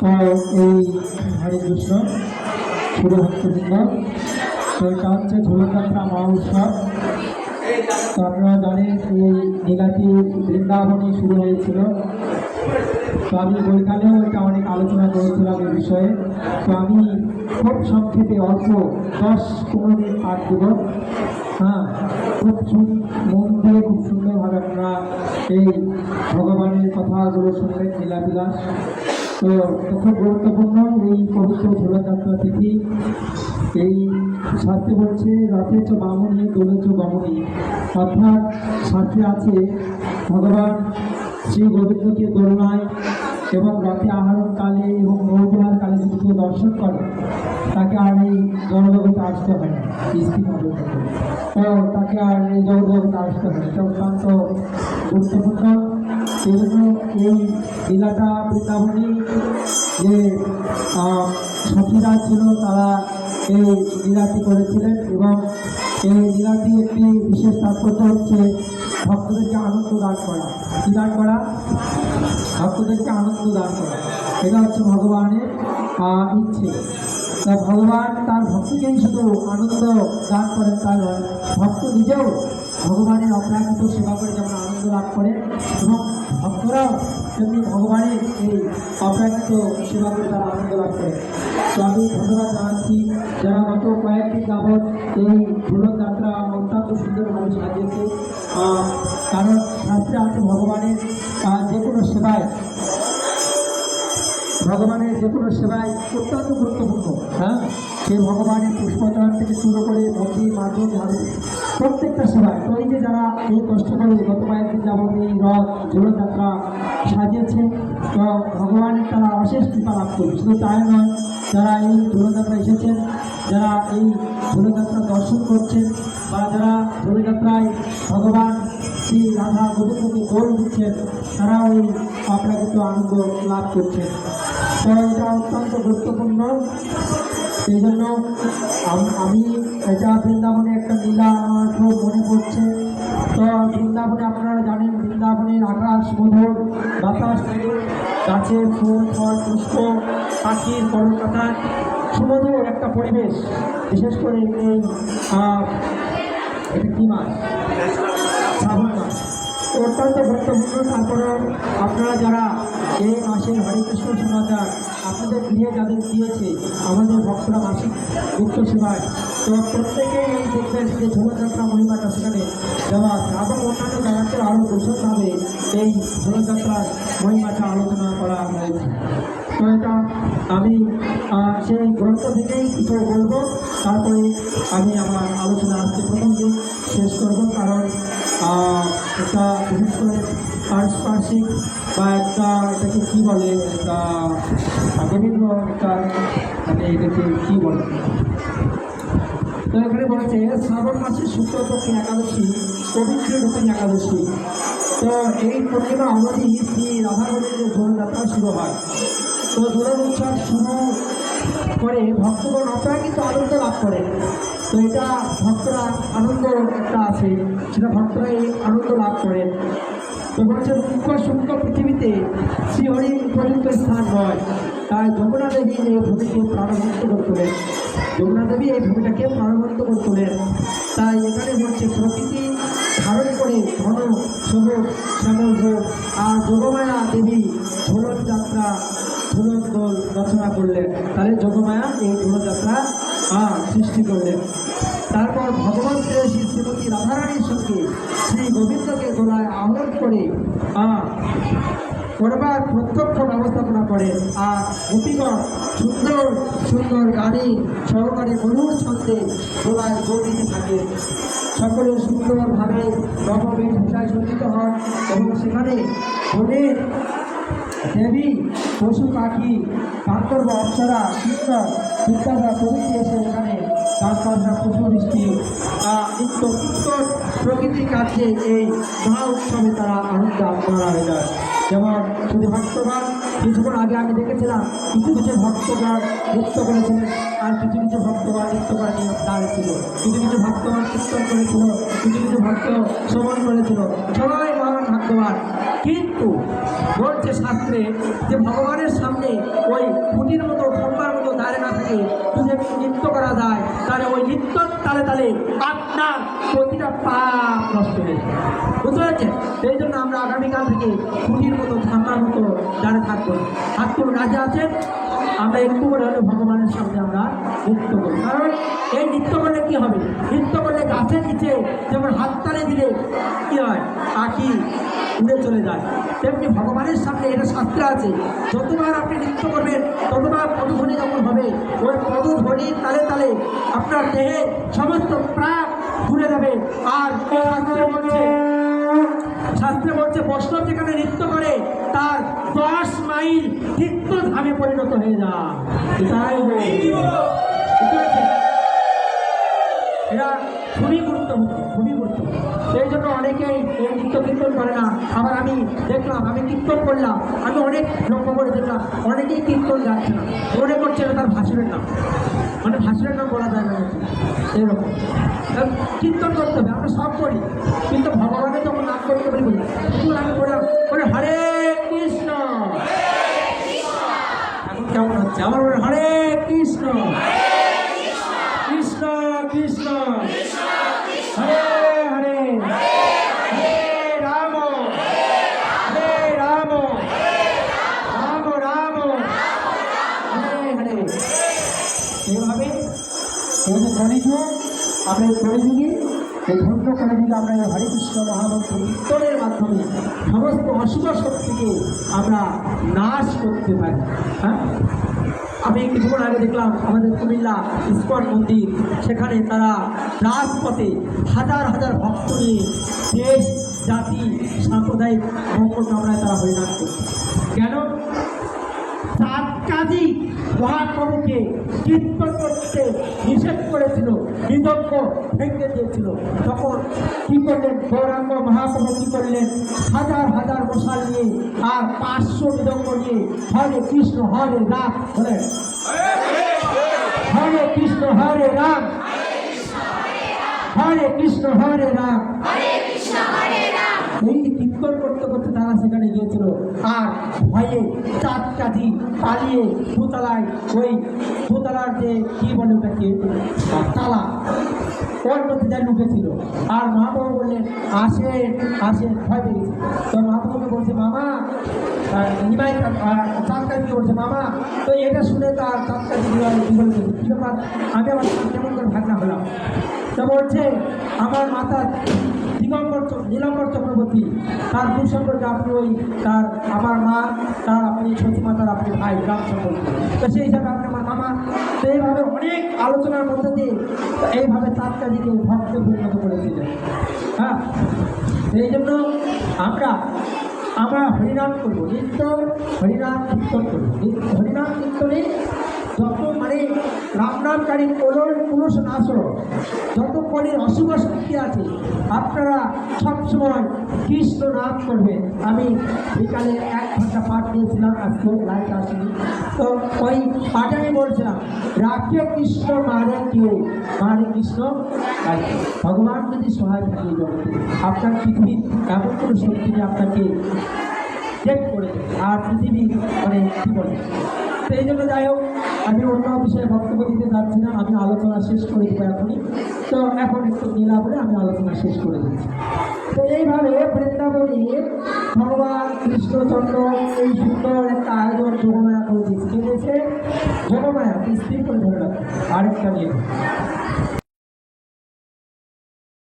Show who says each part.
Speaker 1: তো এই হরে কৃষ্ণ শুরু ভক্তবৃন্দ, তো এটা হচ্ছে ঝোলযাত্রা মহোৎসব। তো আপনারা জানেন এই লীলাটি বৃন্দাবনে শুরু হয়েছিল। তো আমি বইকালেও এটা অনেক আলোচনা করেছিলাম এই বিষয়ে। তো আমি খুব সংক্ষেপে অল্প 10-15 মিনিট পাঠ দেব। খুব মন দিয়ে খুব সুন্দরভাবে আপনারা এই ভগবানের কথাগুলো শুনবেন, লীলাবিলাস। তো খুব গুরুত্বপূর্ণ এই পবিত্র ঝোলযাত্রা তিথি। এই শাস্ত্রে বলছে রথে চ বামুনি দোলে চ গমনি, অর্থাৎ শাস্ত্রে আছে ভগবান শ্রী গোবিন্দকে দোলনায় এবং রথে আহরণকালে এবং নৌবিহার কালে যদি কেউ দর্শন করে তাকে আর এই জগৎজগতে আসতে হয় না, স্ত্রী তো তাকে আর এই জগৎজগতে আসতে হয়। এটা অত্যন্ত গুরুত্বপূর্ণ। এই জন্য এই লীলাটা বৃন্দাবনী যে সখীরা ছিল তারা এই লীলাটি করেছিলেন, এবং এই লীলাটি একটি বিশেষ তাৎপর্য হচ্ছে ভক্তদেরকে আনন্দ দান করা। কী দান করা? ভক্তদেরকে আনন্দ দান করা। এটা হচ্ছে ভগবানের ইচ্ছে। তা ভগবান তার ভক্তকেই শুধু আনন্দ দান করেন তাই নয়, ভক্ত নিজেও ভগবানের অপ্রাকৃত সেবা করে যেমন আনন্দ লাভ করে, এবং ভক্তরাও তেমনি ভগবানের এই অপ্রাকৃত সেবা করে তারা আনন্দ লাভ করে। তো আমি ধন্যবাদ জানাচ্ছি যারা গত কয়েকদিন যাবৎ এই ঝোলযাত্রা অত্যন্ত সুন্দরভাবে সাজিয়েছে। কারণ শাস্ত্রে আছে ভগবানের যে কোনো সেবায় অত্যন্ত গুরুত্বপূর্ণ। সেই ভগবানের পুষ্পচরণ থেকে শুরু করে মন্দির মাধ্যম ঝাড়ু প্রত্যেকটা সেবায়। তো এই যে যারা এই কষ্ট করে গত কয়েকদিন যাবত এই রথ ঝোলযাত্রা সাজিয়েছেন, তো ভগবানের তারা অশেষ কৃপা লাভ করবে। শুধু তাই নয়, যারা এই ঝোলযাত্রা এসেছেন, যারা এই ঝোলযাত্রা দর্শন করছেন, বা যারা ঝোলযাত্রায় ভগবান শ্রী রাধা গোবিন্দকে দোল দিচ্ছেন, তারাও এই অপ্রাকৃত আনন্দ লাভ করছেন। তো এটা অত্যন্ত গুরুত্বপূর্ণ। সেই জন্য আমি এটা বৃন্দাবনে একটা লীলা আমার খুব মনে পড়ছে। তো বৃন্দাবনে আপনারা জানেন বৃন্দাবনের আকাশ মধুর, বাতাস গাছের ফুল ফল পুষ্প, পাখির কলকাতার সুমধুর একটা পরিবেশ। বিশেষ করে এই এটা কী মাস? শ্রাবণ মাস অত্যন্ত গুরুত্বপূর্ণ। তারপরে আপনারা যারা এই মাসের হরে কৃষ্ণ সমাচার আপনাদের গৃহে যাদের দিয়েছে আমাদের ভক্তরা মাসিক গুপ্ত সেবায়, তো প্রত্যেকেই এই দেখবেন যে ঝোলযাত্রা মহিমাটা সেখানে দেওয়া আছে, এবং অন্যান্য জায়গাতে আরও ভীষণভাবে এই ঝোলযাত্রার মহিমাটা আলোচনা করা হয়েছে। তো এটা আমি সেই গ্রন্থ থেকেই কিছু বলবো, তারপরে আমি আমার আলোচনা আজকে প্রথম দিন শেষ করব। কারণ একটা বিশেষ করে পারস্পার্শ্বিক বা এটাকে কী বলে, একটা বিভিন্ন একটা এটাকে কী বলে, তো এখানে বলছে শ্রাবণ মাসের শুক্লপক্ষে একাদশী পবিত্র রূপিণী একাদশী। তো এই পূর্ণিমা অবধি শ্রী রাধা গোবিন্দের ঝোলযাত্রা শুরু হয়। তো দোলন উৎসব শুরু করে ভক্তগণ অপ্রাকৃত আনন্দ লাভ করে। তো এটা ভক্তরা আনন্দ একটা আছে, সেটা ভক্তরা এই আনন্দ লাভ করেন। তো বলছে মুখ্য শুক্ল পৃথিবীতে শ্রীহরির উপযুক্ত স্থান নয়, তাই যমুনা দেবী এই ভূমিকে প্রাণবন্ত করে তোলেন। যমুনা দেবী এই ভূমিটাকে প্রাণবন্ত করে তোলেন। তাই এখানে বলছে প্রকৃতি ধারণ করে ঘন সবুজ শ্যামল রূপ, আর যোগমায়া দেবী ঝোলন যাত্রা ঝোলন দোল রচনা করলেন। তাহলে যোগমায়া এই ঝোলযাত্রা সৃষ্টি করলেন। তারপর ভগবান শ্রী শ্রীমতী রাধারানীর সঙ্গে শ্রী গোবিন্দকে দোলায় আহ্বান করে করবার প্রত্যক্ষ ব্যবস্থাপনা করেন। আর গোপীগণ সুন্দর সুন্দর গাড়ি সহকারে মধুর ছন্দে দোলায় যোগ দিতে থাকে। সকলে সুন্দরভাবে নববেশভূষায় সজ্জিত হন, এবং সেখানে বনের দেবী পশু পাখি কান্তর্ব অপ্সরা কীর্তন বিদ্যাধা প্রভৃতি এসে এখানে গাছপালা পুষ্পবৃষ্টি নিত্য কীর্তন প্রকৃতি কাছে এই মহা উৎসবে তারা আনন্দ আপনারা হয়ে যায়। যেমন শুধু ভক্তগণ কিছুক্ষণ আগে আমি দেখেছিলাম কিছু কিছু ভক্তগণ নৃত্য করেছিলেন, আর কিছু কিছু ভক্তগণ নৃত্য করে নিয়ে দাঁড়িয়েছিল, কিছু কিছু ভক্তগণ কীর্তন করেছিল, কিছু কিছু ভক্ত শ্রবণ করেছিল। সবাই মহান ভাগ্যবান। কিন্তু বলছে শাস্ত্রে যে ভগবানের সামনে ওই খুঁটির মতো খম্বার মতো দাঁড়িয়ে না থাকে যদি একটু নৃত্য করা যায় তাহলে ওই নৃত্যর তালে তালে আপনার প্রতিটা পাপ নষ্ট হয়ে যায়। বুঝতে পারছেন? সেই জন্য আমরা আগামীকাল থেকে খুঁটির মতো খম্বার মতো দাঁড়িয়ে থাকবো। হাত তুলে রাজা আছেন, আমরা একটু করে হলে ভগবানের সামনে আমরা নৃত্য করি। কারণ এই নৃত্য করলে কি হবে? নৃত্য করলে গাছের নিচে যেমন হাততালি দিলে কি হয়, পাখি উড়ে চলে যায়, তেমনি ভগবানের সামনে এটা শাস্ত্রে আছে, যতবার আপনি নৃত্য করবেন ততবার পদধ্বনি যখন হবে ওই পদধ্বনির তালে তালে আপনার দেহে সমস্ত প্রাণ ঘুরে যাবে। আর শাস্ত্রে বলছে বৈষ্ণব যেখানে নৃত্য করে তার 10 মাইল তীর্থ ধামে পরিণত হয়ে যায়। এটা খুবই গুরুত্বপূর্ণ, খুবই গুরুত্বপূর্ণ। সেই জন্য অনেকেই এই নৃত্য কীর্তন করে না। আবার আমি দেখলাম, আমি কীর্তন করলাম, আমি অনেক লক্ষ্য করে দেখলাম অনেকেই কীর্তন যাচ্ছে না, মনে করছে এটা তার ভাসুরের নাম, মানে ভাসুরের নাম বলা যায় না এরকম। কীর্তন করতে হবে, আমরা সব করি, কিন্তু ভগবানের যখন নাম করতে পারি বলি আমি বললাম বলে হরে কৃষ্ণ, এখন কেমন হচ্ছে আমার বলে হরে কৃষ্ণ কৃষ্ণ কৃষ্ণ হরে হরে হরে রাম হরে রাম রাম রাম হরে হরে। এইভাবে এই যে কলিযুগ, আমরা এই কলিযুগে এই ধন্য কলিযুগে আমরা এই হরে কৃষ্ণ মহামন্ত্র কীর্তনের মাধ্যমে সমস্ত অশুভ শক্তিকে আমরা নাশ করতে পারি। হ্যাঁ, আমি কিছুক্ষণ আগে দেখলাম আমাদের কুমিল্লা ইস্কন মন্দির, সেখানে তারা রাজপথে হাজার হাজার ভক্ত নিয়ে দেশ জাতি সাম্প্রদায়িক মঙ্গল কামনায় তারা হরিনাম করছে। কেন? চাঁদকাজি মহাপ্রভুকে কীর্তন করতে নিষেধ করেছিল, মৃদঙ্গ ভেঙে দিয়েছিল। তখন কী করলেন গৌরাঙ্গ মহাপ্রভু? কী করলেন? হাজার হাজার মশাল নিয়ে আর 500 মৃদঙ্গ নিয়ে হরে কৃষ্ণ হরে রাম বলেন, হরে কৃষ্ণ হরে রাম হরে কৃষ্ণ হরে রাম। এই কীর্তন করতে করতে তারা সেখানে গিয়েছিল, আর ভয়ে চাঁদকাজি পালিয়ে দোতলায়, ওই দোতলার যে কি বলে ওটাকে তালা, ওর মধ্যে যা ঢুকেছিল। আর মহাপ্রভু বললেন আসেন আসেন, ভয় পেয়েছে। তো মহাপ্রভুকে বলছে মামা, নিমাই চাঁদকাজিকে বলছে মামা, তো এটা শুনে তার চাঁদকাজি বলছে কী ব্যাপার, আমি আমার কেমন করে ভাগনা হলাম? তা বলছে আমার মাতা নীলাম্বর চক্রবর্তী, তার দূর সম্পর্কে আপনি ওই তার আমার মা, তার আপনি সতী মাতার আপনি ভাই গ্রাম সম্পর্কে, তো সেই হিসাবে আপনি আমার মামা। তো এইভাবে অনেক আলোচনার মধ্যে দিয়ে এইভাবে চাঁদকাজিকে ভক্তে পরিণত করেছিলেন। হ্যাঁ, এই জন্য আমরা হরিনাম করবো, নিত্য হরিনাম কীর্তন করবো। হরিনাম কীর্তনে যত মানে রামনামকারী পুরুষ নাশক যত কলির অশুভ শক্তি আছে, আপনারা সবসময় কৃষ্ণ নাম করবেন। আমি বিকালে 1 ঘন্টা পাঠ দিয়েছিলাম, আজকে লাইট আসেনি, তো ওই পাঠে আমি বলছিলাম রাখে কৃষ্ণ মারে কেউ, মারে কৃষ্ণ। ভগবান যদি সহায় থাকে জগতে, আপনার পৃথিবীর এমন কোনো শক্তি আপনাকে চেক করে দেবে, আর পৃথিবী মানে কী বলে। সেই জন্য যাই হোক, আমি অন্য বিষয়ে বক্তব্য দিতে যাচ্ছি না, আমি আলোচনা শেষ করে দেবো এখনই। তো এখন একটু নীলা বলে আমি আলোচনা স্থির করে দিচ্ছি। তো এইভাবে বৃন্দাবনে ভগবান কৃষ্ণচন্দ্র এই সুন্দর একটা আয়োজন যোগমায়া করে দিয়েছে। যোগমায়া স্থির করে ধরে রাখবে। আরেকটা নিয়ে